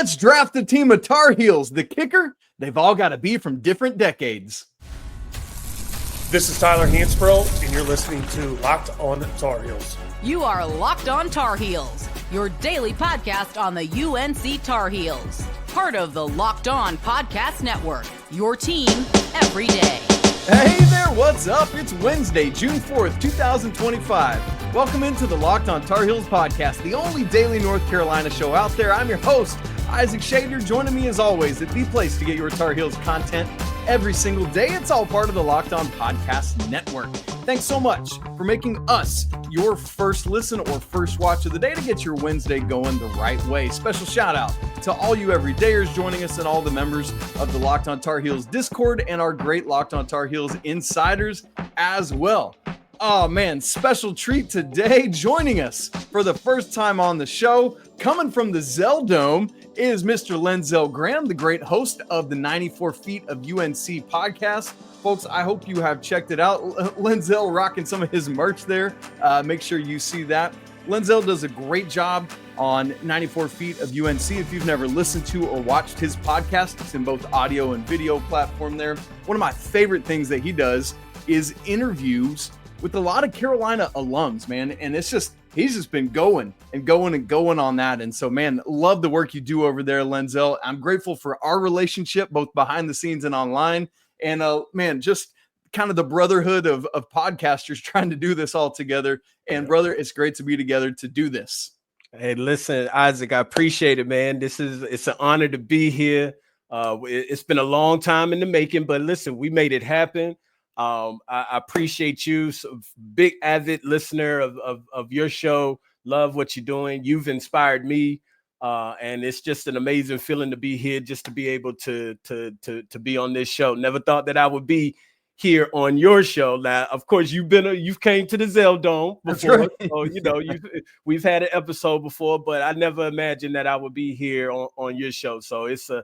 Let's draft a team of Tar Heels. The kicker, they've all got to be from different decades. This is Tyler Hansbrough, and you're listening to Locked on Tar Heels. You are Locked on Tar Heels, your daily podcast on the UNC Tar Heels. Part of the Locked On Podcast Network, your team every day. Hey there, what's up? It's Wednesday, June 4th, 2025. Welcome into the Locked on Tar Heels podcast, the only daily North Carolina show out there. I'm your host, Isaac Schade. You're joining me as always at the place to get your Tar Heels content every single day. It's all part of the Locked On Podcast Network. Thanks so much for making us your first listen or first watch of the day to get your Wednesday going the right way. Special shout out to all you everydayers joining us and all the members of the Locked on Tar Heels Discord and our great Locked on Tar Heels insiders as well. Oh man, special treat today. Joining us for the first time on the show, coming from the Zell Dome, is Mr. Lenzell Graham, the great host of the 94 Feet of UNC podcast. Folks, I hope you have checked it out. Lenzell rocking some of his merch there. Make sure you see that. Lenzell does a great job on 94 Feet of UNC. If you've never listened to or watched his podcast, it's in both audio and video platform there. One of my favorite things that he does is interviews with a lot of Carolina alums, man. And he's just been going on that. And so, man, love the work you do over there, Lenzell. I'm grateful for our relationship, both behind the scenes and online. And man, just kind of the brotherhood of podcasters trying to do this all together. And brother, it's great to be together to do this. Hey, listen, Isaac, I appreciate it, man. It's an honor to be here. It's been a long time in the making, but listen, we made it happen. I appreciate you. So big avid listener of your show. Love what you're doing. You've inspired me. And it's just an amazing feeling to be here, just to be able to be on this show. Never thought that I would be here on your show. Now, of course, you've came to the Zell Dome before. Right. So, we've had an episode before, but I never imagined that I would be here on your show. So it's an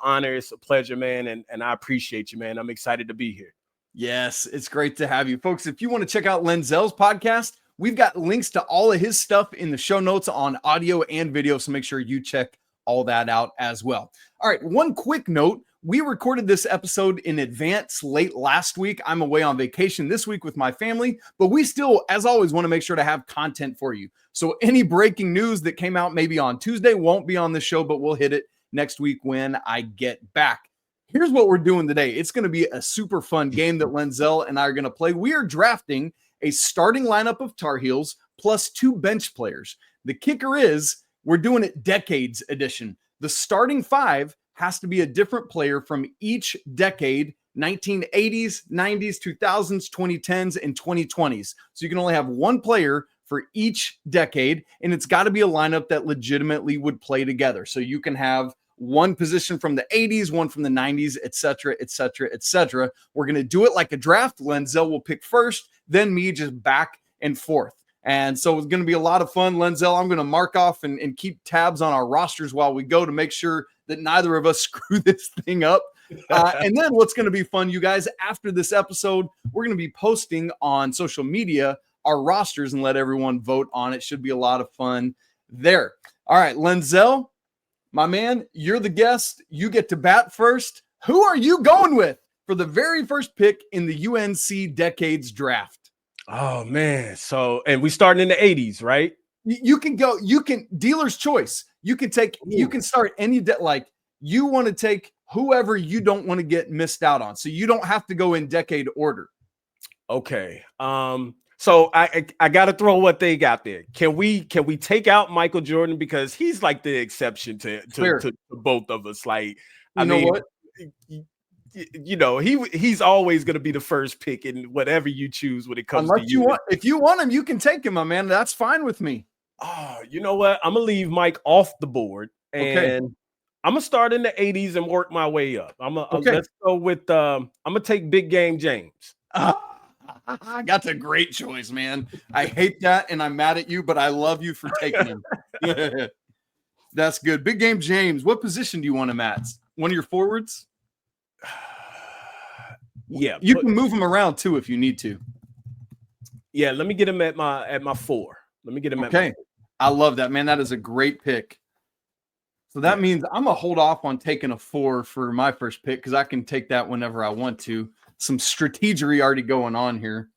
honor. It's a pleasure, man. And I appreciate you, man. I'm excited to be here. Yes, it's great to have you. Folks, if you want to check out Lenzell's podcast, we've got links to all of his stuff in the show notes on audio and video, so make sure you check all that out as well. All right, one quick note. We recorded this episode in advance late last week. I'm away on vacation this week with my family, but we still, as always, want to make sure to have content for you. So any breaking news that came out maybe on Tuesday won't be on the show, but we'll hit it next week when I get back. Here's what we're doing today. It's going to be a super fun game that Lenzell and I are going to play. We are drafting a starting lineup of Tar Heels plus 2 bench players. The kicker is we're doing it decades edition. The starting 5 has to be a different player from each decade, 1980s, 90s, 2000s, 2010s, and 2020s. So you can only have one player for each decade, and it's got to be a lineup that legitimately would play together. So you can have one position from the 80s, one from the 90s, et cetera, et cetera, et cetera. We're going to do it like a draft. Lenzell will pick first, then me just back and forth. And so it's going to be a lot of fun. Lenzell, I'm going to mark off and keep tabs on our rosters while we go to make sure that neither of us screw this thing up. And then what's going to be fun, you guys, after this episode, we're going to be posting on social media our rosters and let everyone vote on it. Should be a lot of fun there. All right, Lenzell, my man, you're the guest. You get to bat first. Who are you going with for the very first pick in the UNC Decades draft? Oh, man. So, and we starting in the 80s, right? You can go, dealer's choice. You can start any, you want to take whoever you don't want to get missed out on. So you don't have to go in decade order. Okay. So I got to throw what they got there. Can we take out Michael Jordan, because he's like the exception to both of us? Like, I mean, what? He's always going to be the first pick in whatever you choose when it comes to you. If you want him, you can take him, my man. That's fine with me. Oh, you know what? I'm gonna leave Mike off the board, and I'm gonna start in the 80s and work my way up. Let's go with I'm gonna take Big Game James. That's a great choice, man. I hate that, and I'm mad at you, but I love you for taking him. That's good. Big Game James. What position do you want him at? One of your forwards? Yeah, you can move him around too if you need to. Yeah, let me get him at my 4. Let me get him at my 4. I love that, man. That is a great pick. So that means I'm going to hold off on taking a 4 for my first pick because I can take that whenever I want to. Some strategery already going on here.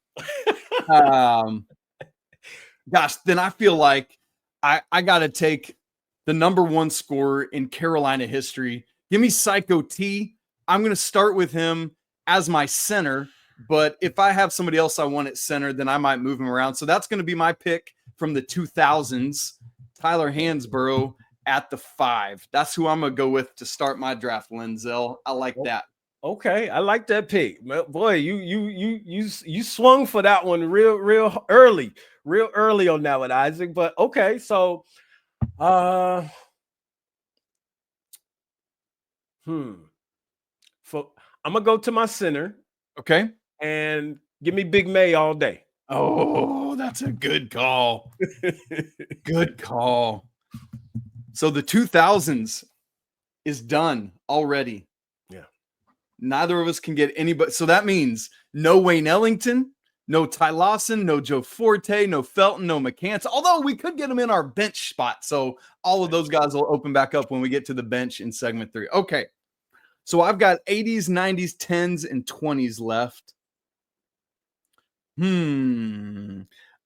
Gosh, then I feel like I got to take the number 1 scorer in Carolina history. Give me Psycho T. I'm going to start with him as my center, but if I have somebody else I want at center, then I might move him around. So that's going to be my pick from the 2000s, Tyler Hansbrough at the 5. That's who I'm going to go with to start my draft, Lenzell. I like that. Okay, I like that pick. Boy, you swung for that one real early on that one, Isaac. But okay, so I'm gonna go to my center. Okay. And give me Big May all day. Oh, that's a good call. Good call. So the 2000s is done already. Yeah. Neither of us can get anybody. So that means no Wayne Ellington, no Ty Lawson, no Joe Forte, no Felton, no McCants. Although we could get them in our bench spot. So all of those guys will open back up when we get to the bench in segment 3. Okay. So I've got 80s, 90s, 10s, and 20s left.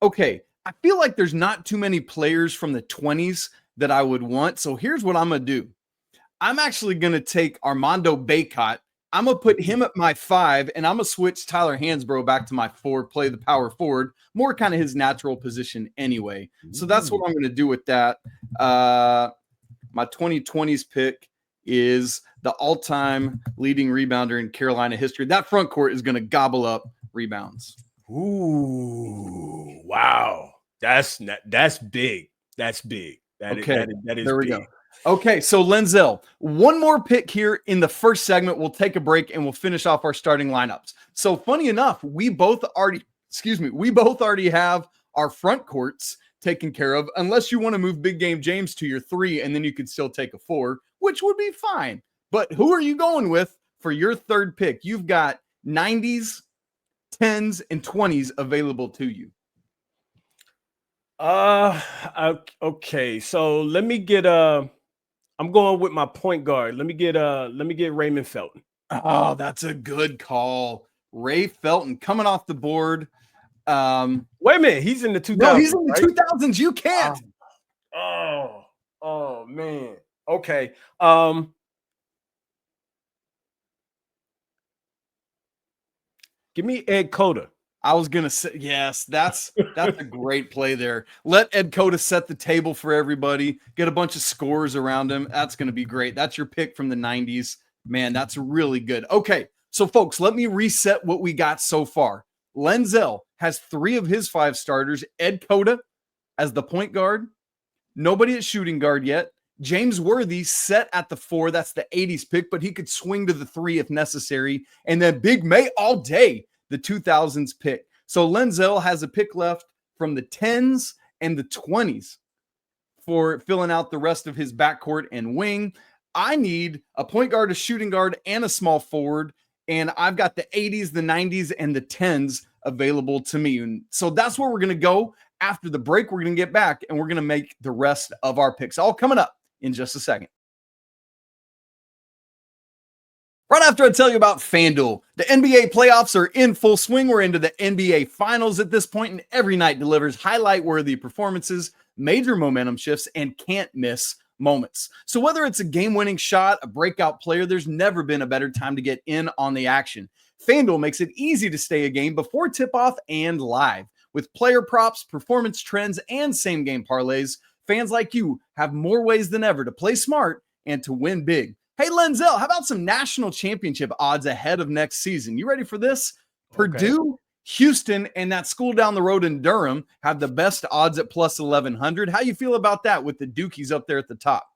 Okay. I feel like there's not too many players from the 20s that I would want. So here's what I'm going to do. I'm actually going to take Armando Bacot. I'm going to put him at my 5, and I'm going to switch Tyler Hansbrough back to my 4, play the power forward, more kind of his natural position anyway. So that's what I'm going to do with that. My 2020s pick is the all-time leading rebounder in Carolina history. That front court is going to gobble up rebounds. Ooh, wow. That's big. That's big. That is there we big. Go. Okay, so Lenzell, one more pick here in the first segment. We'll take a break and we'll finish off our starting lineups. So funny enough, we both already have our front courts taken care of, unless you want to move Big Game James to your 3, and then you could still take a 4, which would be fine. But who are you going with for your third pick? You've got 90s, 10s, and 20s available to you. Okay. So let me get I'm going with my point guard. Let me get Raymond Felton. Oh, that's a good call. Ray Felton coming off the board. Wait a minute, he's in the 2000s. No, he's in the 2000s. You can't. Oh man. Okay. Give me Ed Cota. I was gonna say yes. That's a great play there. Let Ed Cota set the table for everybody. Get a bunch of scores around him. That's gonna be great. That's your pick from the 90s. Man, that's really good. Okay, so folks, let me reset what we got so far. Lenzell has 3 of his 5 starters. Ed Cota as the point guard. Nobody at shooting guard yet. James Worthy set at the 4. That's the 80s pick, but he could swing to the 3 if necessary. And then Big May all day, the 2000s pick. So Lenzell has a pick left from the 10s and the 20s for filling out the rest of his backcourt and wing. I need a point guard, a shooting guard, and a small forward. And I've got the 80s, the 90s, and the 10s available to me. And so that's where we're going to go. After the break, we're going to get back and we're going to make the rest of our picks. All coming up in just a second. Right after I tell you about FanDuel, the NBA playoffs are in full swing. We're into the NBA Finals at this point, and every night delivers highlight-worthy performances, major momentum shifts, and can't-miss moments. So whether it's a game-winning shot, a breakout player, there's never been a better time to get in on the action. FanDuel makes it easy to stay a game before tip-off and live. With player props, performance trends, and same-game parlays, fans like you have more ways than ever to play smart and to win big. Hey, Lenzell, how about some national championship odds ahead of next season? You ready for this? Okay. Purdue, Houston, and that school down the road in Durham have the best odds at plus 1,100. How you feel about that with the Dukies up there at the top?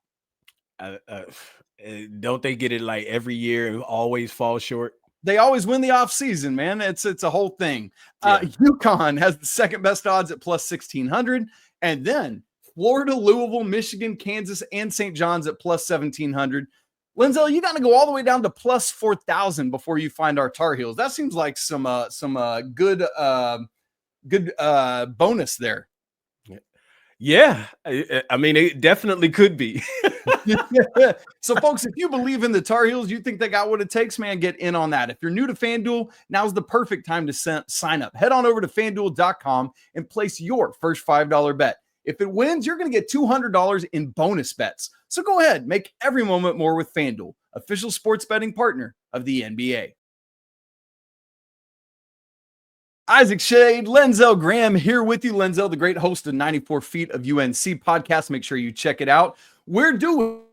Don't they get it like every year and always fall short? They always win the offseason, man. It's a whole thing. Yeah. UConn has the second best odds at plus 1,600. And then Florida, Louisville, Michigan, Kansas, and St. John's at plus 1,700. Lenzell, you got to go all the way down to plus 4,000 before you find our Tar Heels. That seems like some good bonus there. Yeah, I mean, it definitely could be. So, folks, if you believe in the Tar Heels, you think they got what it takes, man, get in on that. If you're new to FanDuel, now's the perfect time to sign up. Head on over to FanDuel.com and place your first $5 bet. If it wins, you're going to get $200 in bonus bets. So go ahead, make every moment more with FanDuel, official sports betting partner of the NBA. Isaac Schade, Lenzell Graham here with you. Lenzell, the great host of 94 Feet of UNC podcast. Make sure you check it out. We're doing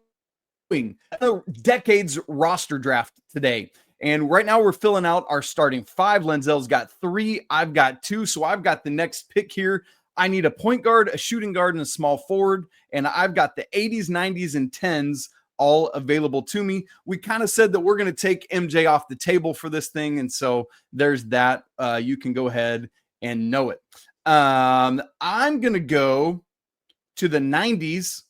a decades roster draft today. And right now we're filling out our starting five. Lenzell's got 3. I've got 2. So I've got the next pick here. I need a point guard, a shooting guard, and a small forward. And I've got the 80s, 90s, and 10s all available to me. We kind of said that we're going to take MJ off the table for this thing. And so there's that. You can go ahead and know it. I'm going to go to the 90s,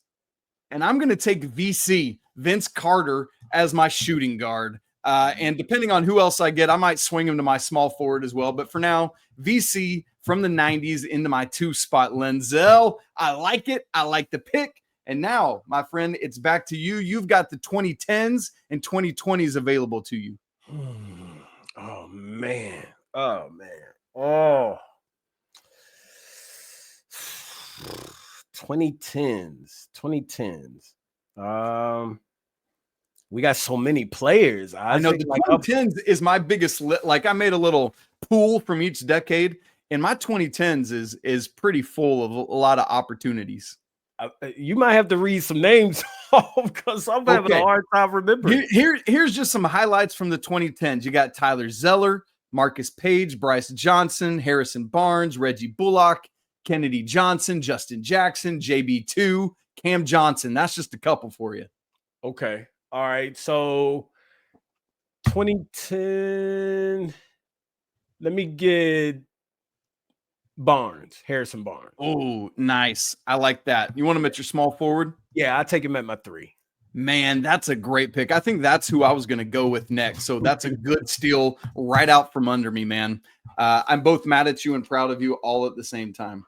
and I'm going to take Vince Carter, as my shooting guard. And depending on who else I get, I might swing him to my small forward as well. But for now, VC from the 90s into my 2 spot. Lenzell, I like it. I like the pick. And now, my friend, it's back to you. You've got the 2010s and 2020s available to you. Oh, man. Oh, man. Oh. 2010s. We got so many players. I know the 2010s is my biggest. Like, I made a little pool from each decade, and my 2010s is pretty full of a lot of opportunities. You might have to read some names off because I'm having a hard time remembering. Here's just some highlights from the 2010s. You got Tyler Zeller, Marcus Page, Bryce Johnson, Harrison Barnes, Reggie Bullock, Kennedy Johnson, Justin Jackson, JB2, Cam Johnson. That's just a couple for you. Okay. All right. So 2010, let me get Harrison Barnes. Oh, nice. I like that. You want him at your small forward? Yeah, I'll take him at my 3. Man, that's a great pick. I think that's who I was going to go with next. So that's a good steal right out from under me, man. I'm both mad at you and proud of you all at the same time.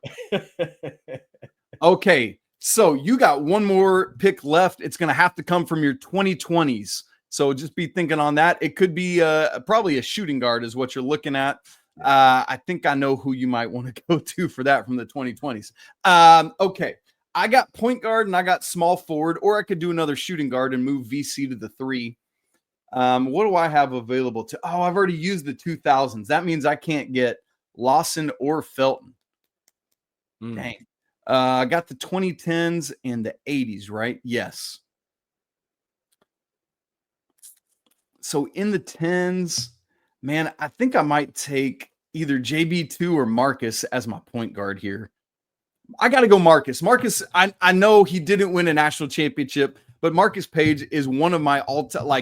Okay, so you got one more pick left. It's going to have to come from your 2020s. So just be thinking on that. It could be probably a shooting guard is what you're looking at. I think I know who you might want to go to for that from the 2020s. Okay. I got point guard and I got small forward, or I could do another shooting guard and move VC to the 3. What do I have available to? Oh, I've already used the 2000s. That means I can't get Lawson or Felton. Dang. I got the 2010s and the 80s, right? Yes. So in the 10s, man, I think I might take either JB2 or Marcus as my point guard here. I got to go Marcus. Marcus, I know he didn't win a national championship, but Marcus Page is one of my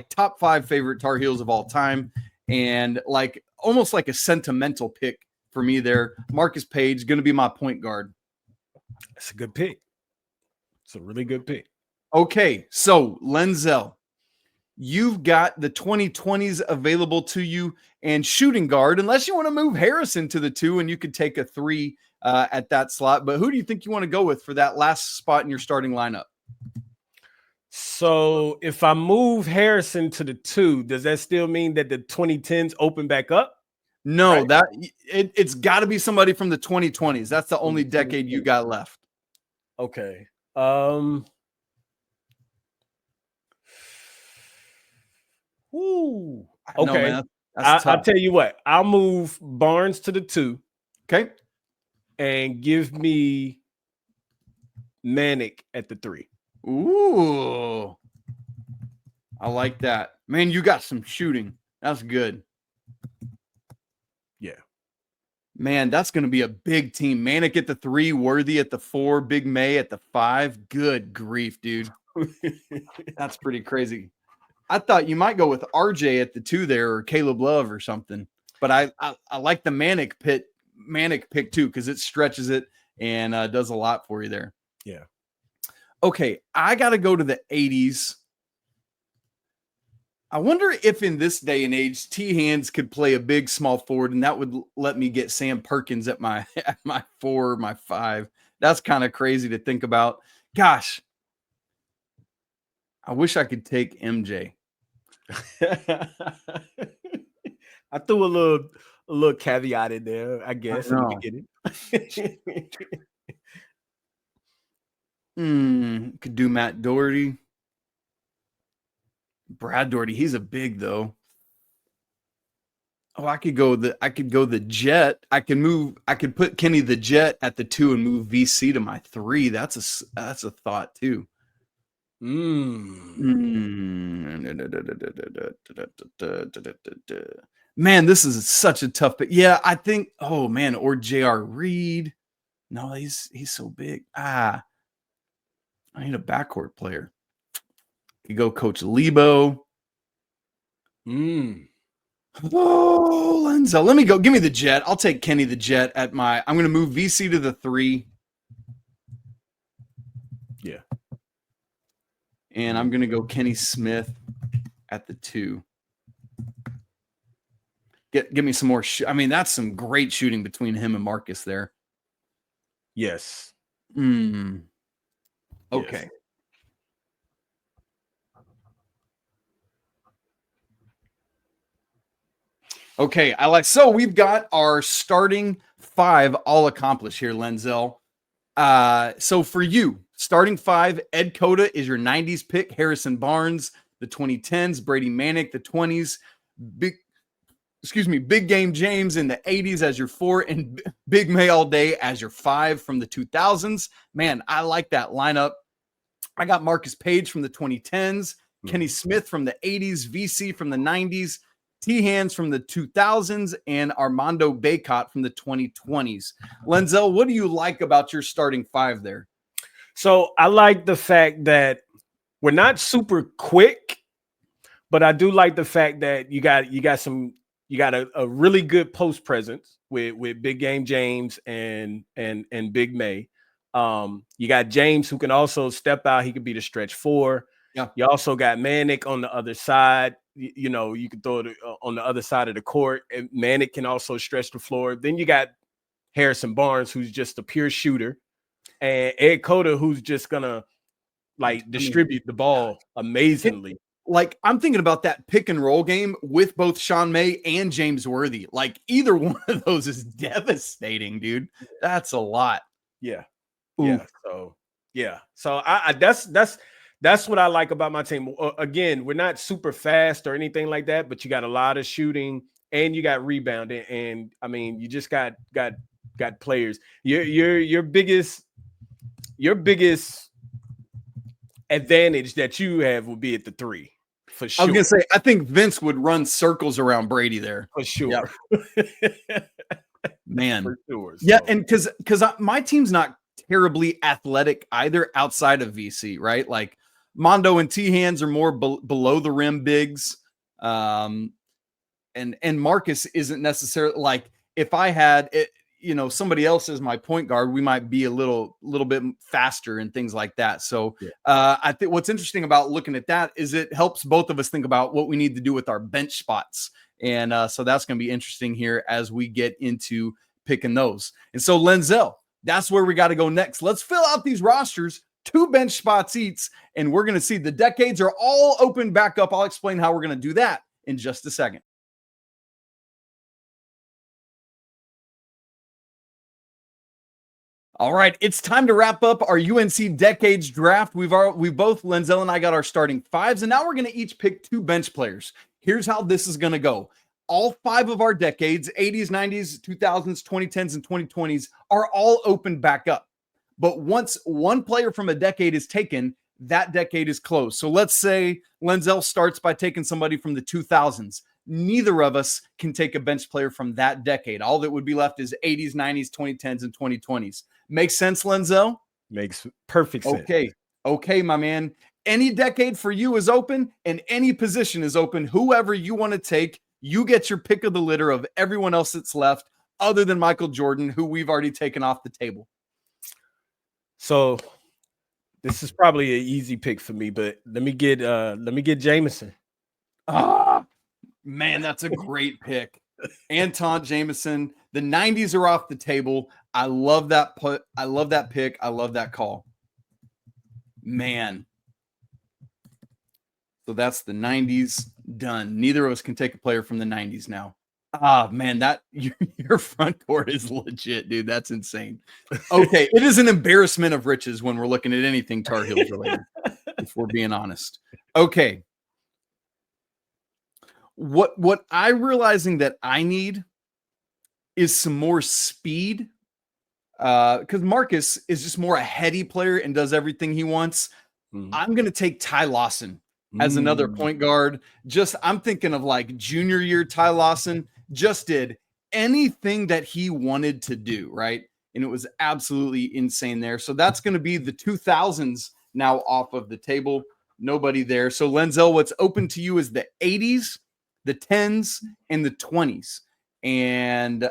top 5 favorite Tar Heels of all time, and almost like a sentimental pick for me there. Marcus Page going to be my point guard. That's a good pick. It's a really good pick. Okay, so Lenzell, you've got the 2020s available to you and shooting guard, unless you want to move Harrison to the 2 and you could take a 3 at that slot. But who do you think you want to go with for that last spot in your starting lineup? So if I move Harrison to the 2, does that still mean that the 2010s open back up? No, right? It's got to be somebody from the 2020s. That's the only decade you got left. Okay. Ooh. Okay. No, I'll tell you what. I'll move Barnes to the 2. Okay. And give me Manic at the 3. Ooh. I like that. Man, you got some shooting. That's good. Yeah. Man, that's going to be a big team. Manic at the 3, Worthy at the 4, Big May at the 5. Good grief, dude. That's pretty crazy. I thought you might go with RJ at the 2 there, or Caleb Love or something. But I like the Manic pick too, because it stretches it and does a lot for you there. Yeah. Okay, I got to go to the 80s. I wonder if in this day and age, T. Hands could play a big small forward, and that would let me get Sam Perkins at my 4, my 5. That's kind of crazy to think about. Gosh, I wish I could take MJ. I threw a little caveat in there, I guess, in the beginning. Could do Matt Doherty. Brad Doherty, he's a big though. Oh, I could go the Jet. I could put Kenny the Jet at the 2 and move VC to my 3. That's a thought too. Man, this is such a tough pick. Yeah, I think, oh man, or J.R. Reed. No, he's so big. I need a backcourt player. You go Coach Lebo. Oh, Lenzell. Let me go. Give me the Jet. I'll take Kenny the Jet at my. I'm going to move VC to the 3. Yeah. And I'm going to go Kenny Smith at the 2. Give me some more. I mean, that's some great shooting between him and Marcus there. Yes. Okay. Yes. Okay, so we've got our starting 5 all accomplished here, Lenzell. So for you, starting 5, Ed Cota is your 90s pick, Harrison Barnes, the 2010s, Brady Manick, the 20s, Big Game James in the 80s as your 4, and Big May All Day as your 5 from the 2000s. Man, I like that lineup. I got Marcus Page from the 2010s, Kenny Smith from the 80s, VC from the 90s, T-Hands from the 2000s, and Armando Bacot from the 2020s. Lenzell, what do you like about your starting 5 there? So I like the fact that we're not super quick, but I do like the fact that you got a really good post presence with Big Game James and Big May. You got James who can also step out. He could be the stretch 4. Yeah. You also got Manick on the other side. You know, you can throw it on the other side of the court, and Manick can also stretch the floor. Then you got Harrison Barnes, who's just a pure shooter, and Ed Cota, who's just gonna distribute the ball amazingly. I'm thinking about that pick and roll game with both Sean May and James Worthy. Like either one of those is devastating, dude. That's a lot. Yeah. Ooh. Yeah. So that's what I like about my team. Again, we're not super fast or anything like that, but you got a lot of shooting and you got rebounding, and I mean, you just got players. Your biggest advantage that you have will be at the 3, for sure. I was gonna say, I think Vince would run circles around Brady there for sure. Yeah. Man, for sure. Yeah, and because my team's not terribly athletic either outside of VC, right? Like Mondo and T-Hands are more below the rim bigs. And Marcus isn't necessarily like, if I had it, somebody else as my point guard, we might be a little bit faster and things like that. So I think what's interesting about looking at that is it helps both of us think about what we need to do with our bench spots. And so that's going to be interesting here as we get into picking those. And so Lenzell, that's where we got to go next. Let's fill out these rosters, 2 bench spots each, and we're going to see the decades are all open back up. I'll explain how we're going to do that in just a second. All right, it's time to wrap up our UNC Decades draft. We both, Lenzell and I, got our starting 5s, and now we're going to each pick 2 bench players. Here's how this is going to go. All 5 of our decades, 80s, 90s, 2000s, 2010s, and 2020s, are all open back up. But once one player from a decade is taken, that decade is closed. So let's say Lenzell starts by taking somebody from the 2000s. Neither of us can take a bench player from that decade. All that would be left is 80s, 90s, 2010s, and 2020s. Makes sense, Lenzell? Makes perfect sense. Okay, my man. Any decade for you is open, and any position is open. Whoever you want to take, you get your pick of the litter of everyone else that's left, other than Michael Jordan, who we've already taken off the table. So this is probably an easy pick for me, but let me get Jamison. Man, that's a great pick. Antawn, Jamison. The 90s are off the table. I love that put. I love that pick. I love that call. Man. So that's the 90s done. Neither of us can take a player from the 90s now. Ah, man, that your front court is legit, dude. That's insane. Okay, it is an embarrassment of riches when we're looking at anything Tar Heels related, if we're being honest. Okay. What I'm realizing that I need is some more speed. Because Marcus is just more a heady player and does everything he wants. I'm going to take Ty Lawson as another point guard. I'm thinking of like junior year Ty Lawson just did anything that he wanted to do, right? And it was absolutely insane there. So that's going to be the 2000s now off of the table. Nobody there. So Lenzell, what's open to you is the 80s, the 10s, and the 20s. And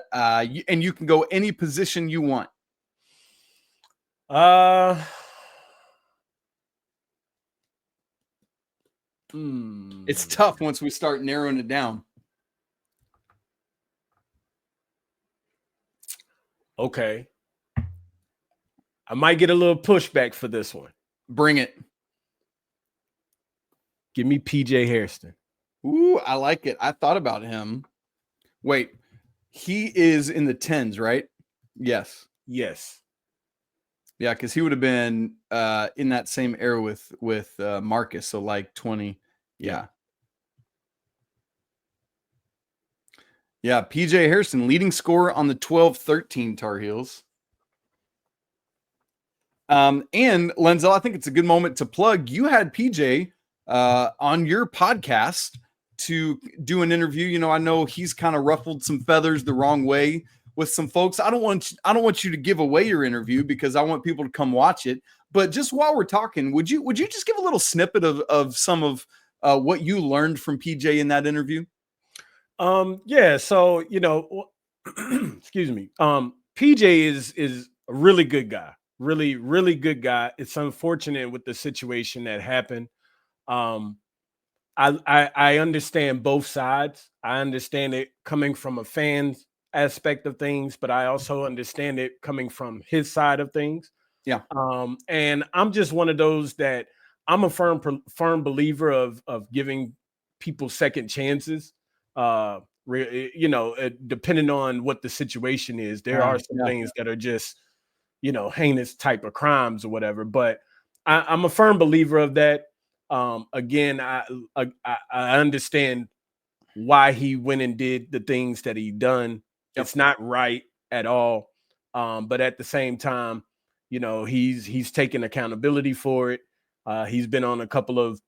you can go any position you want. It's tough once we start narrowing it down. Okay. I might get a little pushback for this one. Bring it. Give me PJ Hairston. Ooh, I like it. I thought about him. Wait, he is in the 10s, right? Yes. Yes. Yeah, because he would have been in that same era with Marcus, so like 20. Yeah. Yeah, PJ Hairston, leading scorer on the 12-13 Tar Heels. And Lenzell, I think it's a good moment to plug. You had PJ on your podcast to do an interview. You know, I know he's kind of ruffled some feathers the wrong way with some folks. I don't want you to give away your interview because I want people to come watch it. But just while we're talking, would you just give a little snippet of some of what you learned from PJ in that interview? Yeah. So, you know, excuse me. PJ is a really good guy. Really, really good guy. It's unfortunate with the situation that happened. I understand both sides. I understand it coming from a fan's aspect of things, but I also understand it coming from his side of things. Yeah. And I'm just one of those that I'm a firm believer of giving people second chances. You know, depending on what the situation is, there are some things that are just, you know, heinous type of crimes or whatever. But I'm a firm believer of that. Again, I understand why he went and did the things that he done. Yep. It's not right at all. But at the same time, you know, he's taken accountability for it. He's been on a couple of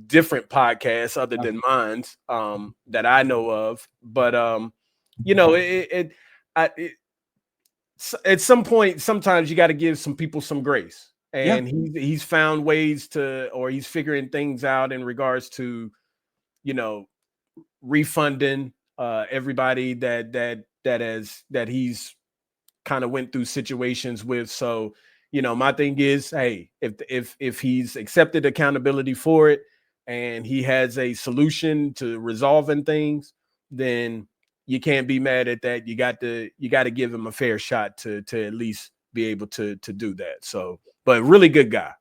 different podcasts other than mine's that I know of. But you know, at some point, sometimes you got to give some people some grace. And he's found ways to, or he's figuring things out in regards to, you know, refunding everybody that he's kind of went through situations with. So, you know, my thing is, hey, if he's accepted accountability for it and he has a solution to resolving things, then you can't be mad at that. You got to give him a fair shot to at least be able to do that. So, but really good guy,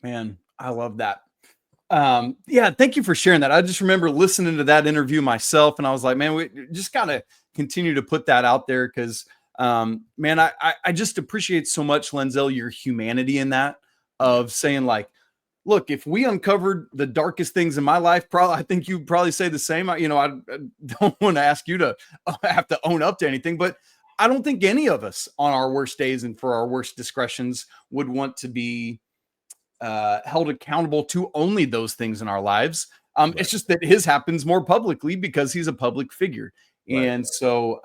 man. I love that. Yeah, thank you for sharing that. I just remember listening to that interview myself, and I was like, man, we just gotta continue to put that out there because, man, I just appreciate so much, Lenzell, your humanity in that of saying like, look, if we uncovered the darkest things in my life, I think you'd probably say the same. You know, I don't want to ask you to have to own up to anything, but I don't think any of us on our worst days and for our worst discretions would want to be held accountable to only those things in our lives. Right. It's just that his happens more publicly because he's a public figure. Right. And so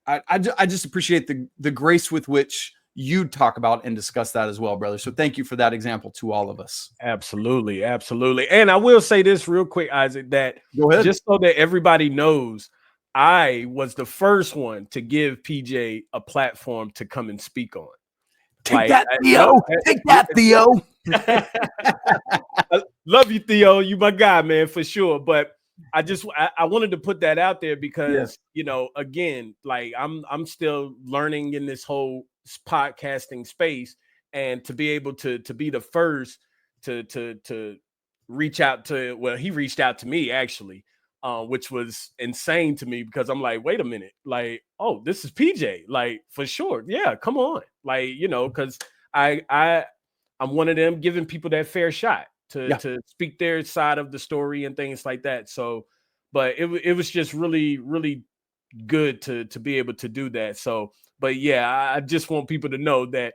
I just appreciate the grace with which you talk about and discuss that as well, brother. So thank you for that example to all of us. Absolutely. Absolutely. And I will say this real quick, Isaac, that just so that everybody knows, I was the first one to give PJ a platform to come and speak on. Take that, Theo. Take that, Theo. I love you, Theo. You my guy, man, for sure. But I wanted to put that out there because, again, like I'm still learning in this whole podcasting space, and to be able to be the first to reach out to, well, he reached out to me actually, which was insane to me because I'm like, wait a minute, like, oh, this is PJ, like, for sure. Yeah, come on. Like, because I'm one of them giving people that fair shot to speak their side of the story and things like that. So, but it was just really, really good to be able to do that. So, but yeah, I just want people to know that,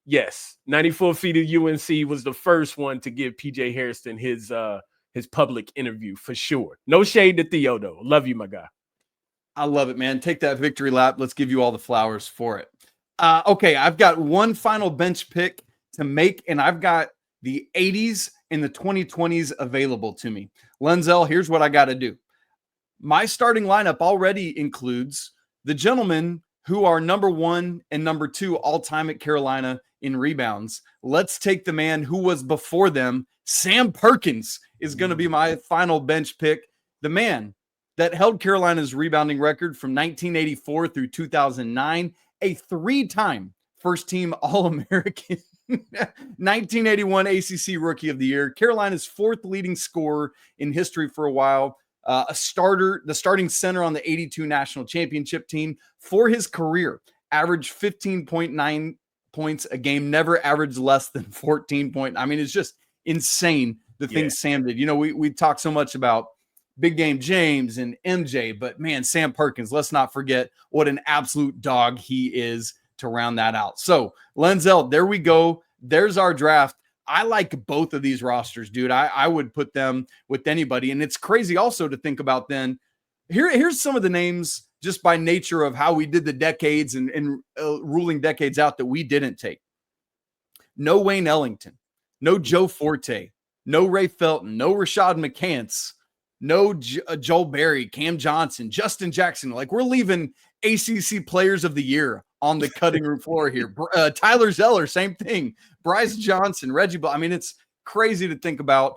yes, 94 Feet of UNC was the first one to give PJ Hairston his public interview for sure. No shade to Theo though. Love you, my guy. I love it, man. Take that victory lap. Let's give you all the flowers for it. Okay, I've got one final bench pick to make, and I've got the 80s and the 2020s available to me. Lenzell, here's what I got to do. My starting lineup already includes the gentlemen who are number 1 and number 2 all-time at Carolina in rebounds. Let's take the man who was before them. Sam Perkins is going to be my final bench pick. The man that held Carolina's rebounding record from 1984 through 2009, a 3-time first-team All-American, 1981 ACC Rookie of the Year, Carolina's 4th leading scorer in history for a while, the starting center on the 82 national championship team. For his career, averaged 15.9 points a game, never averaged less than 14 points. I mean, it's just insane the things Sam did. We talk so much about Big Game James and MJ, but man, Sam Perkins, let's not forget what an absolute dog he is to round that out. So, Lenzell, there we go. There's our draft. I like both of these rosters, dude. I would put them with anybody. And it's crazy also to think about then. Here's some of the names just by nature of how we did the decades and ruling decades out that we didn't take. No Wayne Ellington, no Joe Forte, no Ray Felton, no Rashad McCants, no Joel Berry, Cam Johnson, Justin Jackson. Like, we're leaving ACC Players of the Year on the cutting room floor here. Tyler Zeller, same thing. Bryce Johnson, Reggie Bell. I mean, it's crazy to think about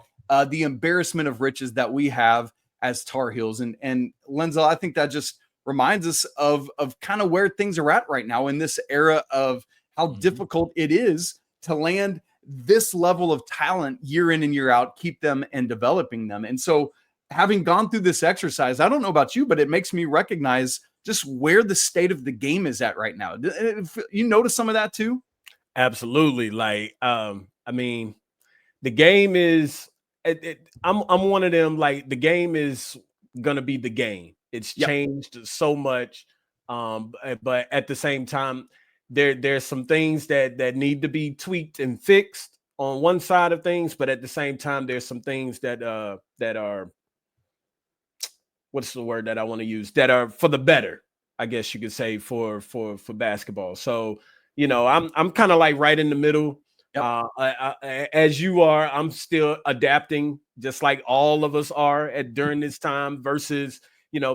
the embarrassment of riches that we have as Tar Heels. And Lenzell, I think that just reminds us of kind of where things are at right now in this era of how difficult it is to land this level of talent year in and year out, keep them and developing them. And so, having gone through this exercise, I don't know about you, but it makes me recognize just where the state of the game is at right now. You notice some of that too? Absolutely. Like, I mean, the game is, I'm one of them, like, the game is going to be the game. It's changed so much. But at the same time, there's some things that need to be tweaked and fixed on one side of things. But at the same time, there's some things that are, what's the word that I want to use, that are for the better, I guess you could say, for basketball. So, I'm kind of like right in the middle. As you are, I'm still adapting, just like all of us are during this time versus,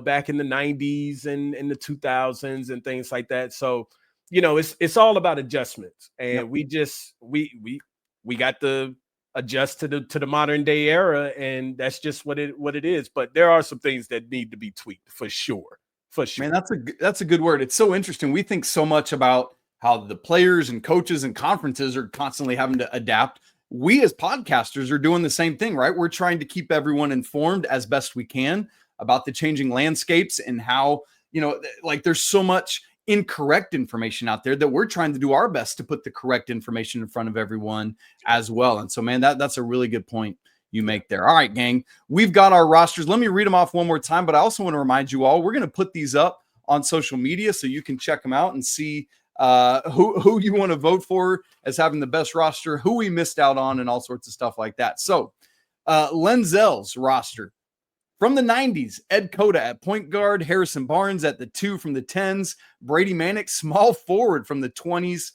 back in the 90s and in the 2000s and things like that. So, it's all about adjustments, and we got to adjust to the modern day era, and that's just what it is. But there are some things that need to be tweaked for sure. Man, that's a good word. It's so interesting. We think so much about how the players and coaches and conferences are constantly having to adapt. We as podcasters are doing the same thing, right? We're trying to keep everyone informed as best we can about the changing landscapes and how, like, there's so much incorrect information out there that we're trying to do our best to put the correct information in front of everyone as well. And so, man, that's a really good point you make there. All right, gang, we've got our rosters. Let me read them off one more time, but I also want to remind you all, we're going to put these up on social media so you can check them out and see who you want to vote for as having the best roster, who we missed out on, and all sorts of stuff like that. So Lenzell's roster. From the 90s, Ed Cota at point guard, Harrison Barnes at the 2 from the 10s, Brady Manick, small forward from the 20s,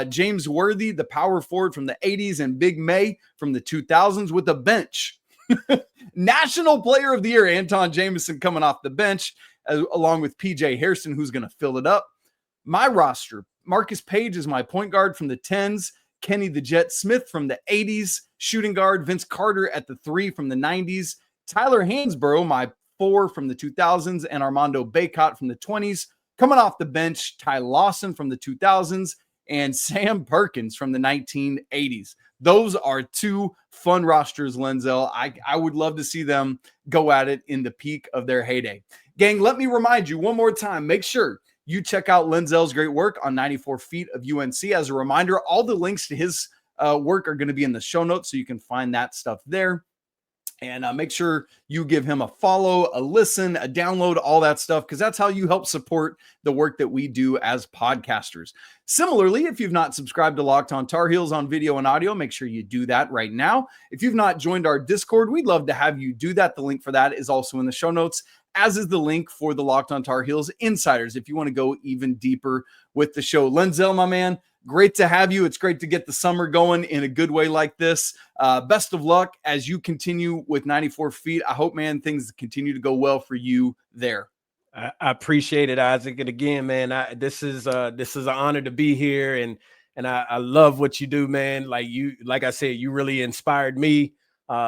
James Worthy, the power forward from the 80s, and Big May from the 2000s with a bench. National Player of the Year, Antawn Jamison coming off the bench, along with PJ Hairston, who's going to fill it up. My roster, Marcus Page is my point guard from the 10s, Kenny the Jet Smith from the 80s, shooting guard, Vince Carter at the 3 from the 90s, Tyler Hansbrough, my 4 from the 2000s, and Armando Bacot from the 20s. Coming off the bench, Ty Lawson from the 2000s and Sam Perkins from the 1980s. Those are 2 fun rosters, Lenzell. I would love to see them go at it in the peak of their heyday. Gang, let me remind you one more time, make sure you check out Lenzell's great work on 94 Feet of UNC. As a reminder, all the links to his work are going to be in the show notes, so you can find that stuff there. And make sure you give him a follow, a listen, a download, all that stuff, because that's how you help support the work that we do as podcasters. Similarly, if you've not subscribed to Locked On Tar Heels on video and audio, make sure you do that right now. If you've not joined our Discord, we'd love to have you do that. The link for that is also in the show notes, as is the link for the Locked On Tar Heels Insiders, if you want to go even deeper with the show. Lenzell, my man, great to have you. It's great to get the summer going in a good way like this. Best of luck as you continue with 94 Feet. I hope, man, things continue to go well for you there. I appreciate it, Isaac. And again, man, this is an honor to be here, and I love what you do, man. Like I said, you really inspired me.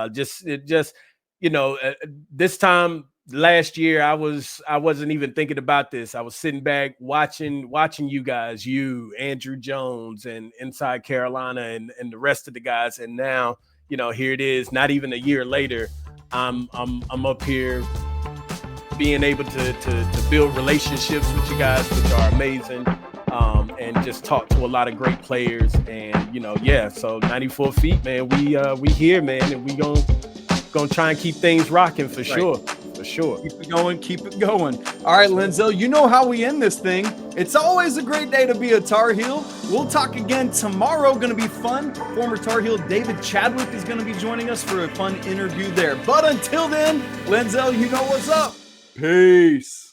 This time last year, I wasn't even thinking about this. I was sitting back watching you guys, you, Andrew Jones, and Inside Carolina, and the rest of the guys. And now, here it is. Not even a year later, I'm up here being able to build relationships with you guys, which are amazing, and just talk to a lot of great players. And so 94 Feet, man, we here, man, and we gonna try and keep things rocking for sure. For sure. Keep it going. All right, Lenzell, you know how we end this thing. It's always a great day to be a Tar Heel. We'll talk again tomorrow. Going to be fun. Former Tar Heel David Chadwick is going to be joining us for a fun interview there. But until then, Lenzell, you know what's up. Peace.